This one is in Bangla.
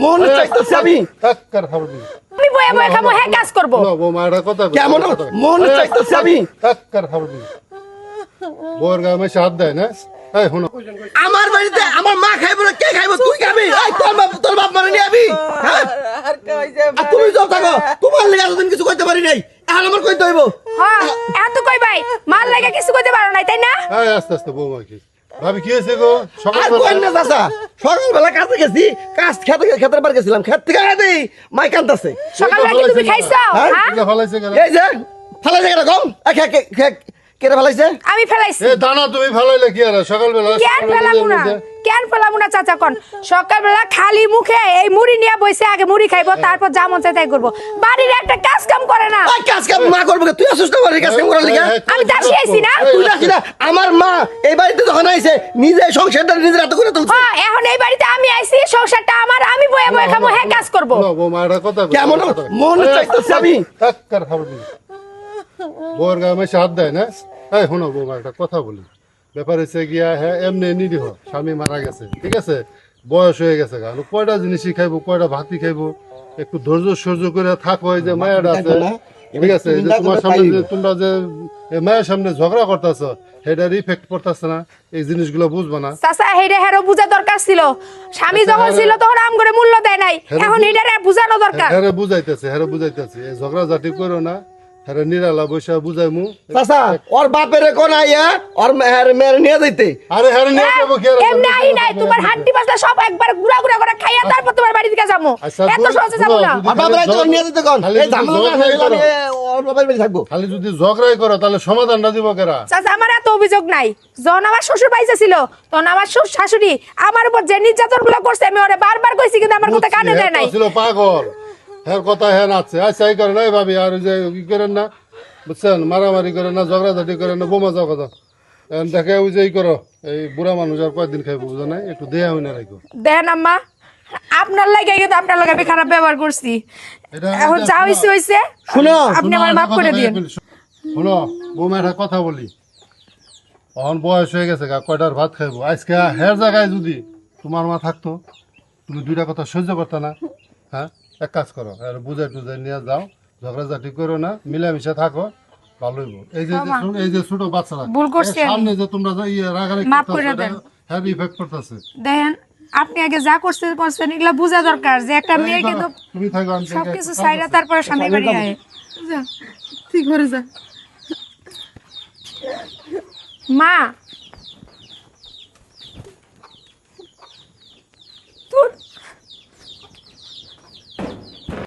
মন চাইতেছে আমি টাক্কার খাবো দিই আমি বয়ে বয়ে খাবো হ্যাঁ কাজ করবো না বৌমা এটা কথা কেমন মন চাইতেছে আমি টাক্কার খাবো দিই বউর গায়ে মাসে হাত দেয় না এই শোনো আমার বাড়িতে আমার মা খাইবো না কে খাইবো তুই খাবি এই তোর বাপ মানে নিয়ে আবি হ্যাঁ আর তুমি যাও থাকো তোমার লেগে এতদিন কিছু করতে পারি নাই এখন আমার কইতে হইব হ্যাঁ এত কই ভাই মাল লাগে কিছু করতে পারো নাই তাই না এই আস্তে আস্তে বৌমা কি ভাবি কি হয়েছে গো আর কোন না চাচা সকালবেলা কাজে গেছি কাজ খেতের বার গেছিলাম খেত থেকে আদি মাই কান্দাছে সকালবেলা কি তুমি খাইছো হ্যাঁ এটা ফলাইছে কেন এই যে ফালাই জায়গাটা কম কেরে ফালাইছে আমি ফেলাইছি এই দানা তুমি ফলাইলে কি আর সকালবেলা কেন ফেলামু না কেন ফেলামু না চাচা কোন সকালবেলা খালি মুখে এই মুড়ি নিয়ে বসে আগে মুড়ি খাইবো তারপর যা মন চাই তাই করবো বাড়ির একটা কাজ কাম করে না ওই কাজ কাম মা করবে তুই আসুস না বাড়ির কাজ কাম করার লিগা আমি দাসি আইছি না তুই দাসি না আমার মা এই বাড়িতে যখন আইছে নিজে সংসারটা নিজের হাতে করে তুলছে হ্যাঁ এখন এই বাড়িতে আমি আইছি সংসারটা আমার আমি বয়ে বয়ে খাবো হ্যাঁ কাজ করবো না বৌমা এটা কথা কেমন মন চাইতেছে আমি টাক্কার খাবো দিই বউর গায়ে মাসে হাত দেয় না এই শোনো বৌমা একটা কথা বলি ব্যাপার হচ্ছে গিয়া হ্যাঁ এমনি নিরীহ স্বামী মারা গেছে ঠিক আছে বয়স হয়ে গেছে গা কয়টা জিনিসই খাইবো কয়টা ভাতই খাইবো একটু ধৈর্য সহ্য করে থাকো এই যে মায়াটা আছে ঠিক আছে এই যে তোমার সামনে যে তোমরা যে মায়ের সামনে ঝগড়া করতেছ সেটার ইফেক্ট পড়তেছে না এই জিনিসগুলো বুঝবা না চাচা হেডে হেরো বুঝা দরকার ছিল স্বামী যখন ছিল তখন আম করে মূল্য দেয় নাই এখন হেডারে বুঝানো দরকার হ্যাঁ বুঝাইতেছে এই ঝগড়া ঝাঁটি করো না হ্যাঁ নিরালা বৈশা বুঝাইমু চাচা ওর বাপের কোন আইয়া ওর মেয়ের নিয়ে যাইতে আরে হ্যাঁ নিয়ে যাবো কি আর এমনি আই নাই তোমার হাড্ডি পাসলা সব একবার গুড়া গুড়া করে খাইয়া তারপর তোমার বাড়ি থেকে যাবো আচ্ছা, এত সহজে যাবো না আর বাপের তো নিয়ে যেতে কোন এই ঝামেলা না হইলে আমি ওর বাপের বাড়ি থাকবো খালি যদি ঝগড়াই করো তাহলে সমাধানটা দিব কেরা চাচা আমার এত অভিযোগ নাই যখন আমার শ্বশুর বাইসে ছিল তখন আমার শাশুড়ি আমার উপর যে নির্যাতন গুলো করছে আমি ওরে বারবার কইছি কিন্তু আমার কথা কানে দেয় নাই ছিল পাগল হ্যাঁ কথা হ্যাঁ নাচছে আচ্ছা এই করে নাই ভাবি আর ওই যে কি করেন না বুঝছেন মারামারি করে না ঝগড়াঝাটি করে না বোমা যাও কথা দেখে ওই যে করো এই বুড়া মানুষ আর কয়েকদিন খাইবো বুঝো নাই একটু দেয়া হয় না রাখো দেন আম্মা আপনার লাগে কিন্তু আপনার লগে আমি খারাপ ব্যবহার করছি এখন যা হইছে হইছে শুনো আপনি আমার মাফ করে দিন শুনো বোমা একটা কথা বলি এখন বয়স হয়ে গেছে কয়টার ভাত খাইবো আজকে হের জায়গায় যদি তোমার মা থাকতো তুমি দুইটা কথা সহ্য করতে না হ্যাঁ এক কাজ করো আর বুঝাই টুজাই নিয়ে যাও ঝগড়াঝাটি করো না মিলামিশা থাকো ভালোই এই যে ছোট বাচ্চারা ভুল করছি আমি। সামনে যে তোমরা যে রাগারাগি মাফ করে করতেছো দেন। হ্যাঁ ইফেক্ট করতেছে দেখেন আপনি আগে যা করছেন এগুলা বোঝা দরকার যে একটা মেয়ে কিন্তু তুমি থাকো আমি সবকিছু চাইরা তারপরে স্বামী বাড়ি আয় যা তুই ঘরে যা মা তোর